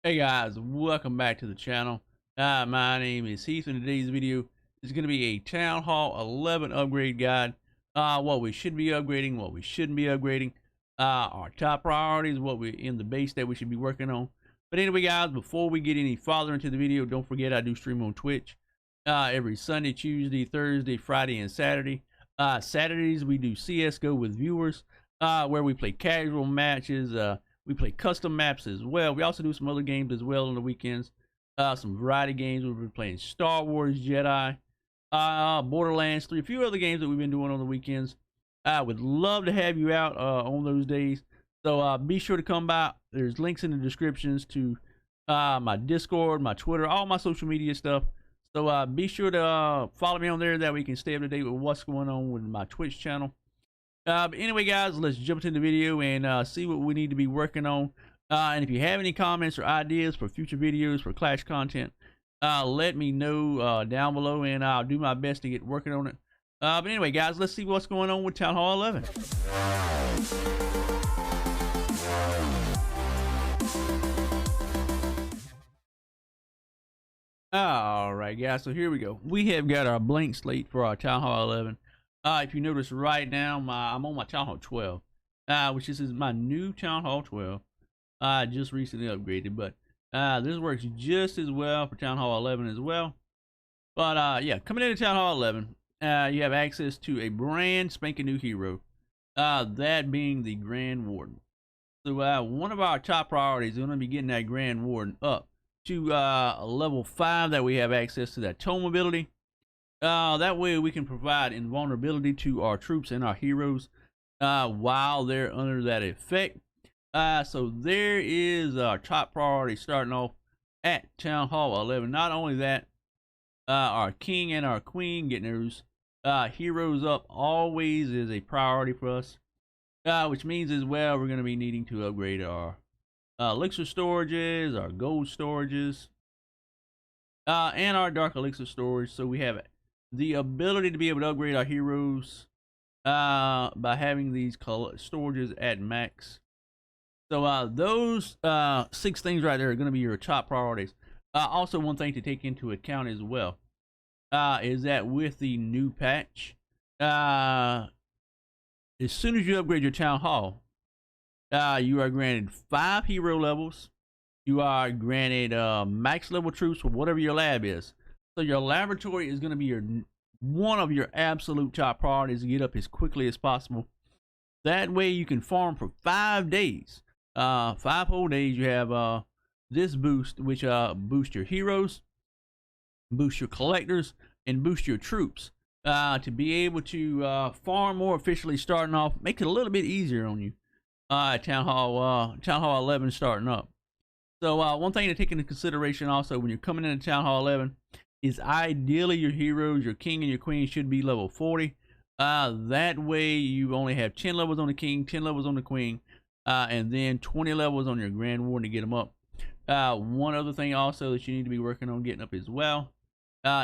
Hey guys, welcome back to the channel. My name is Heath, and today's video is going to be a Town Hall 11 upgrade guide. What we should be upgrading, what we shouldn't be upgrading, our top priorities, what we in the base that we should be working on. But anyway, guys, before we get any farther into the video, don't forget I do stream on Twitch every Sunday, Tuesday, Thursday, Friday, and Saturday. Saturdays we do CS:GO with viewers, where we play casual matches. We play custom maps as well. We also do some other games as well on the weekends. Some variety games. We've been playing Star Wars Jedi, Borderlands 3, a few other games that we've been doing on the weekends. I would love to have you out on those days. So be sure to come by. There's links in the descriptions to my Discord, my Twitter, all my social media stuff. So be sure to follow me on there, that we can stay up to date with what's going on with my Twitch channel. But anyway, guys, let's jump into the video and see what we need to be working on. And if you have any comments or ideas for future videos for Clash content, let me know down below, and I'll do my best to get working on it. But anyway, guys, let's see what's going on with Town Hall 11. Alright, guys, so here we go. We have got our blank slate for our Town Hall 11. If you notice right now, I'm on my Town Hall 12, which is my new Town Hall 12. I just recently upgraded, but this works just as well for Town Hall 11 as well. But yeah, coming into Town Hall 11, you have access to a brand spanking new hero, that being the Grand Warden. So one of our top priorities is going to be getting that Grand Warden up to level 5, that we have access to that tome ability. That way we can provide invulnerability to our troops and our heroes while they're under that effect. So there is our top priority starting off at Town Hall 11. Not only that, our king and our queen, getting those heroes up always is a priority for us, which means as well we're going to be needing to upgrade our elixir storages, our gold storages, and our dark elixir storage, so we have the ability to be able to upgrade our heroes by having these storages at max. So those 6 things right there are going to be your top priorities. Also, one thing to take into account as well is that with the new patch, as soon as you upgrade your Town Hall, you are granted 5 hero levels. You are granted max level troops for whatever your lab is. So your laboratory is going to be one of your absolute top priorities to get up as quickly as possible. That way you can farm for 5 days. 5 whole days. You have this boost, which boosts your heroes, boosts your collectors, and boosts your troops. To be able to farm more efficiently starting off, make it a little bit easier on you. Town Hall 11 starting up. So one thing to take into consideration also when you're coming into Town Hall 11 is ideally your heroes, your king and your queen, should be level 40. That way you only have 10 levels on the king, 10 levels on the queen, and then 20 levels on your Grand Warden to get them up. One other thing also that you need to be working on getting up as well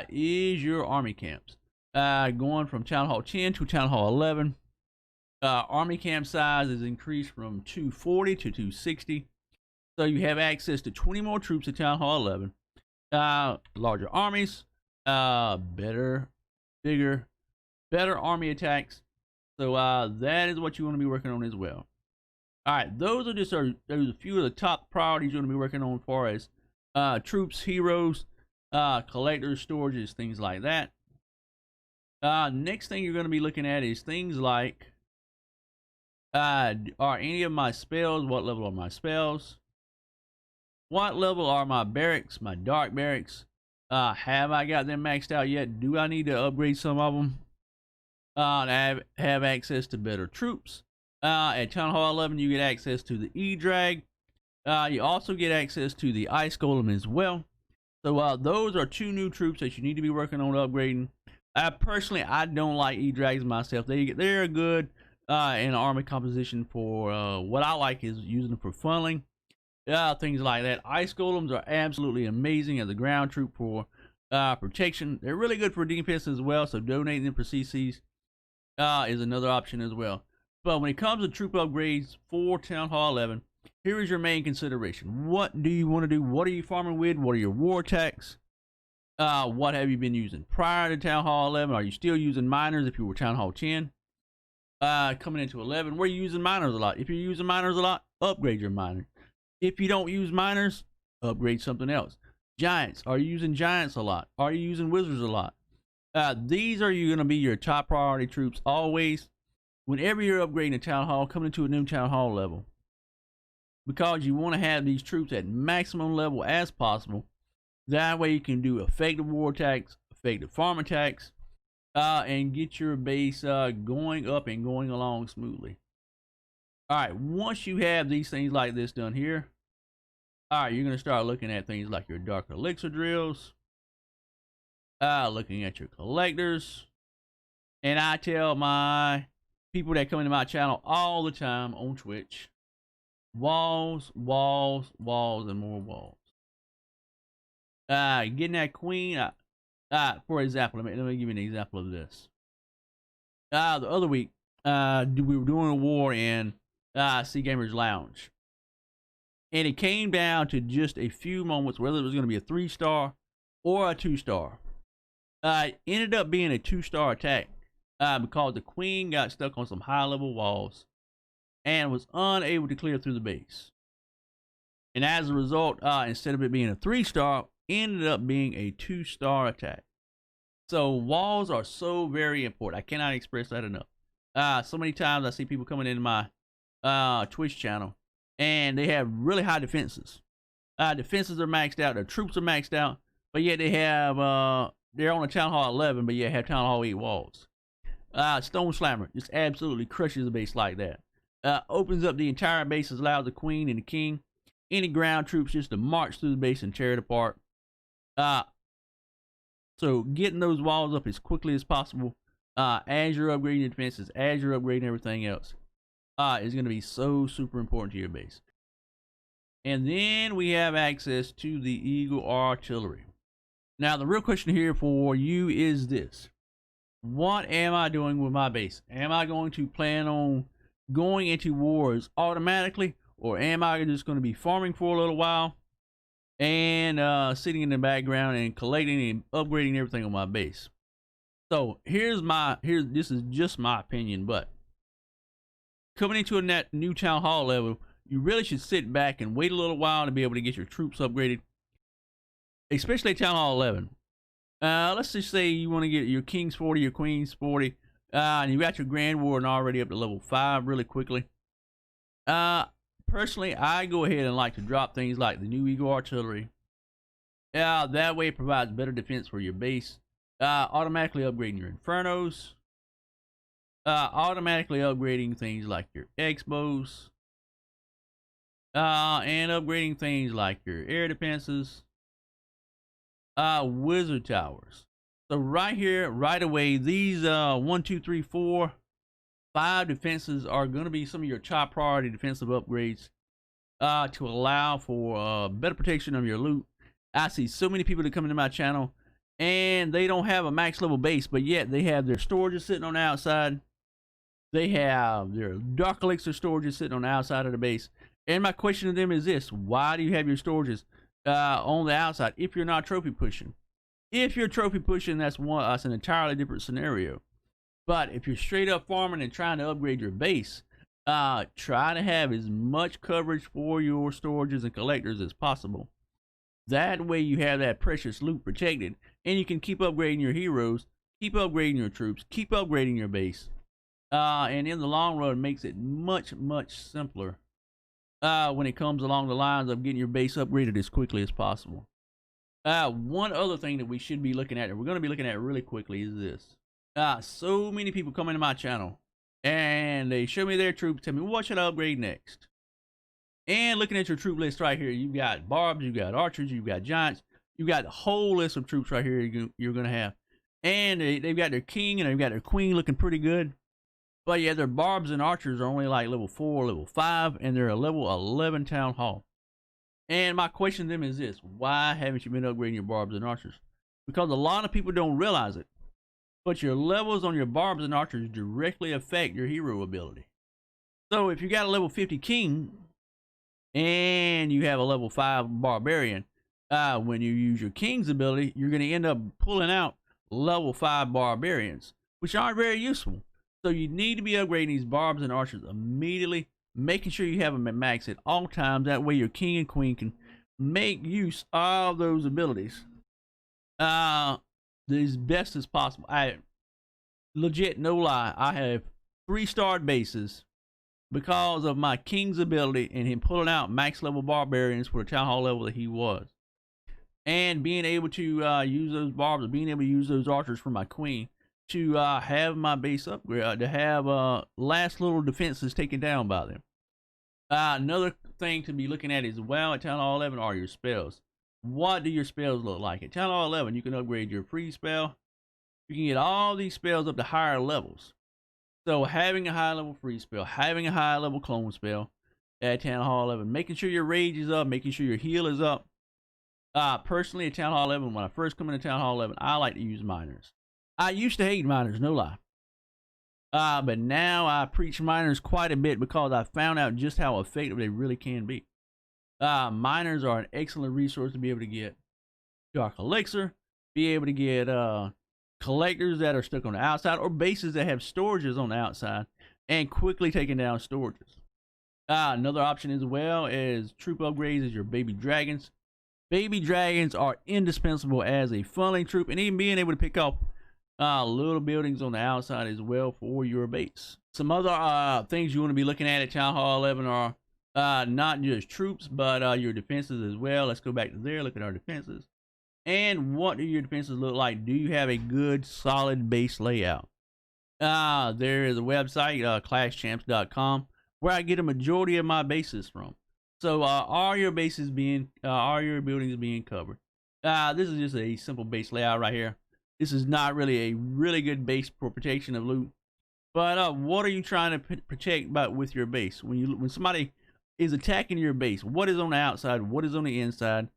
is your army camps. Going from Town Hall 10 to Town Hall 11, army camp size is increased from 240 to 260. So you have access to 20 more troops at Town Hall 11. Larger armies, better, bigger, better army attacks. So that is what you want to be working on as well. All right, those are just there's a few of the top priorities you want to be working on as far as troops, heroes, collectors, storages, things like that. Next thing you're going to be looking at is things like are any of my spells, what level are my spells? What level are my barracks, my dark barracks? Have I got them maxed out yet? Do I need to upgrade some of them? To have access to better troops. At Town Hall 11, you get access to the E-Drag. You also get access to the Ice Golem as well. So those are 2 new troops that you need to be working on upgrading. Personally, I don't like E-Drags myself. They're good in army composition for what I like is using them for funneling. Things like that. Ice Golems are absolutely amazing as a ground troop for protection. They're really good for defense as well, so donating them for CCs is another option as well. But when it comes to troop upgrades for Town Hall 11, here is your main consideration. What do you want to do? What are you farming with? What are your war attacks? What have you been using prior to Town Hall 11? Are you still using miners if you were Town Hall 10? Coming into 11, were you using miners a lot? If you're using miners a lot, upgrade your miner. If you don't use miners, upgrade something else. Giants, are you using giants a lot? Are you using wizards a lot? These are going to be your top priority troops always. Whenever you're upgrading a town hall, coming into a new town hall level, because you want to have these troops at maximum level as possible. That way you can do effective war attacks, effective farm attacks, and get your base going up and going along smoothly. All right, once you have these things like this done here, all right, you're going to start looking at things like your dark elixir drills, looking at your collectors, and I tell my people that come into my channel all the time on Twitch, walls, walls, walls, and more walls. Getting that queen, for example, let me give you an example of this. The other week, we were doing a war in C Gamers Lounge, and it came down to just a few moments whether it was going to be a 3-star or a 2-star. It ended up being a 2-star attack because the queen got stuck on some high-level walls and was unable to clear through the base. And as a result, instead of it being a 3-star, ended up being a 2-star attack. So walls are so very important. I cannot express that enough. So many times I see people coming into my Twitch channel and they have really high defenses. Defenses are maxed out, their troops are maxed out, but yet they have they're on a Town Hall 11, but yet have Town Hall 8 walls. Stone Slammer just absolutely crushes a base like that. Opens up the entire base, allows the queen and the king, any ground troops just to march through the base and tear it apart. So getting those walls up as quickly as possible, as you're upgrading your defenses, as you're upgrading everything else, is going to be so super important to your base. And then we have access to the Eagle Artillery. Now the real question here for you is this: what am I doing with my base? Am I going to plan on going into wars automatically, or am I just going to be farming for a little while and sitting in the background and collecting and upgrading everything on my base? So this is just my opinion, but coming into a new Town Hall level, you really should sit back and wait a little while to be able to get your troops upgraded, especially Town Hall 11. Let's just say you want to get your King's 40, your Queen's 40, and you got your Grand Warden already up to level 5 really quickly. Personally, I go ahead and like to drop things like the new Eagle Artillery. That way it provides better defense for your base. Automatically upgrading your Infernos. Automatically upgrading things like your X-bows. And upgrading things like your air defenses. Wizard towers. So right here, right away, these 1, 2, 3, 4, 5 defenses are going to be some of your top priority defensive upgrades to allow for better protection of your loot. I see so many people that come into my channel and they don't have a max level base, but yet they have their storages sitting on the outside. They have their dark elixir storages sitting on the outside of the base. And my question to them is this: why do you have your storages on the outside if you're not trophy pushing? If you're trophy pushing, that's an entirely different scenario. But if you're straight up farming and trying to upgrade your base, try to have as much coverage for your storages and collectors as possible. That way you have that precious loot protected, and you can keep upgrading your heroes, keep upgrading your troops, keep upgrading your base. And in the long run, makes it much, much simpler when it comes along the lines of getting your base upgraded as quickly as possible. One other thing that we should be looking at, and we're going to be looking at really quickly, is this. So many people come into my channel and they show me their troops, tell me what should I upgrade next. And looking at your troop list right here, you've got barbs, you've got archers, you've got giants, you've got the whole list of troops right here you're going to have. And they've got their king and they've got their queen looking pretty good. But yeah, their barbs and archers are only like level 4, level 5, and they're a level 11 town hall. And my question to them is this: why haven't you been upgrading your barbs and archers? Because a lot of people don't realize it, but your levels on your barbs and archers directly affect your hero ability. So if you got a level 50 king, and you have a level 5 barbarian. When you use your king's ability, you're going to end up pulling out level 5 barbarians, which aren't very useful. So you need to be upgrading these barbs and archers immediately, making sure you have them at max at all times. That way your king and queen can make use of those abilities as best as possible. I legit, no lie, I have 3-starred bases because of my king's ability and him pulling out max level barbarians for the town hall level that he was, and being able to use those barbs, being able to use those archers for my queen to have my base upgrade, to have last little defenses taken down by them. Another thing to be looking at as well at Town Hall 11 are your spells. What do your spells look like? At Town Hall 11, you can upgrade your free spell. You can get all these spells up to higher levels. So having a high level free spell, having a high level clone spell at Town Hall 11, making sure your rage is up, making sure your heal is up. Personally at Town Hall 11, when I first come into Town Hall 11, I like to use miners. I used to hate miners, no lie. But now I preach miners quite a bit because I found out just how effective they really can be. Miners are an excellent resource to be able to get Dark Elixir, be able to get collectors that are stuck on the outside, or bases that have storages on the outside, and quickly taking down storages. Another option as well is troop upgrades as your baby dragons. Baby dragons are indispensable as a funneling troop, and even being able to pick up little buildings on the outside as well for your base. Some other things you want to be looking at Town Hall 11 are not just troops, but your defenses as well. Let's go back to there, look at our defenses. And what do your defenses look like? Do you have a good, solid base layout? There is a website, classchamps.com, where I get a majority of my bases from. So are your buildings being covered? This is just a simple base layout right here. This is not really a really good base for protection of loot. But what are you trying to protect with your base? When somebody is attacking your base, what is on the outside? What is on the inside?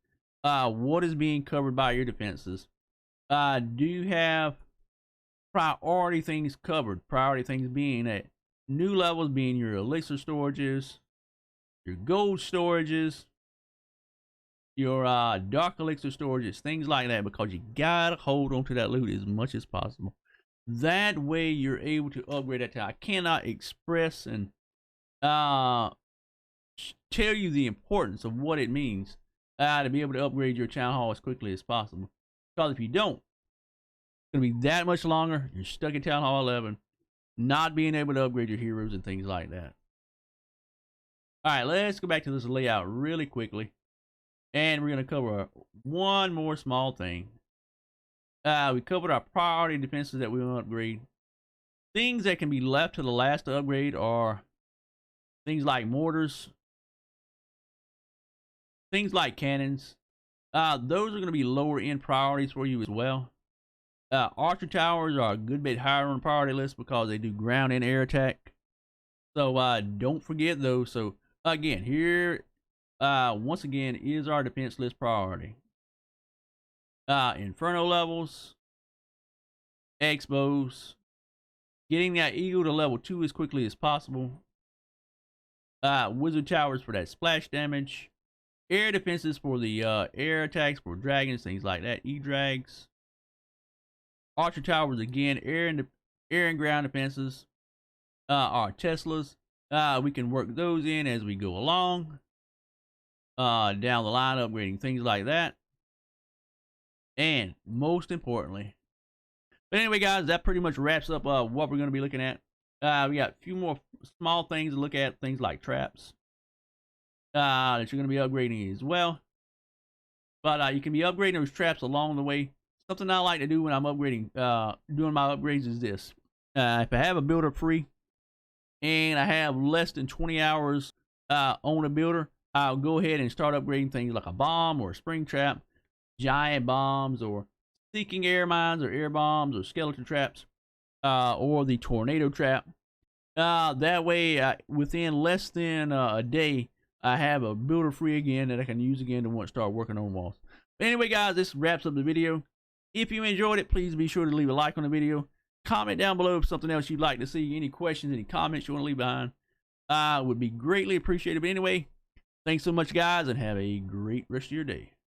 What is being covered by your defenses? Do you have priority things covered? Priority things being at new levels, being your elixir storages, your gold storages, your dark elixir storages, things like that, because you gotta hold on to that loot as much as possible. That way you're able to upgrade that town. I cannot express and tell you the importance of what it means to be able to upgrade your town hall as quickly as possible. Because if you don't, it's gonna be that much longer. You're stuck at Town Hall 11, not being able to upgrade your heroes and things like that. Alright, let's go back to this layout really quickly. And we're going to cover one more small thing. We covered our priority defenses that we want to upgrade. Things that can be left to the last to upgrade are things like mortars, things like cannons. Those are going to be lower end priorities for you as well. Archer towers are a good bit higher on the priority list because they do ground and air attack. So don't forget those. So again, here once again is our defense list priority. Inferno levels, X-bows, getting that eagle to level 2 as quickly as possible. Wizard towers for that splash damage. Air defenses for the air attacks for dragons, things like that. E-drags. Archer towers again, air and ground defenses. Our Teslas. We can work those in as we go along. Down the line, upgrading things like that. And most importantly, but anyway guys, that pretty much wraps up what we're going to be looking at. We got a few more small things to look at, things like traps that you're going to be upgrading as well. But you can be upgrading those traps along the way. Something I like to do when I'm upgrading, doing my upgrades is this. If I have a builder free and I have less than 20 hours on a builder, I'll go ahead and start upgrading things like a bomb or a spring trap, giant bombs, or seeking air mines or air bombs or skeleton traps, or the tornado trap. That way, within less than a day, I have a builder free again that I can use again to want to start working on walls. But anyway, guys, this wraps up the video. If you enjoyed it, please be sure to leave a like on the video. Comment down below if something else you'd like to see. Any questions, any comments you want to leave behind, would be greatly appreciated. But anyway, Thanks so much, guys, and have a great rest of your day.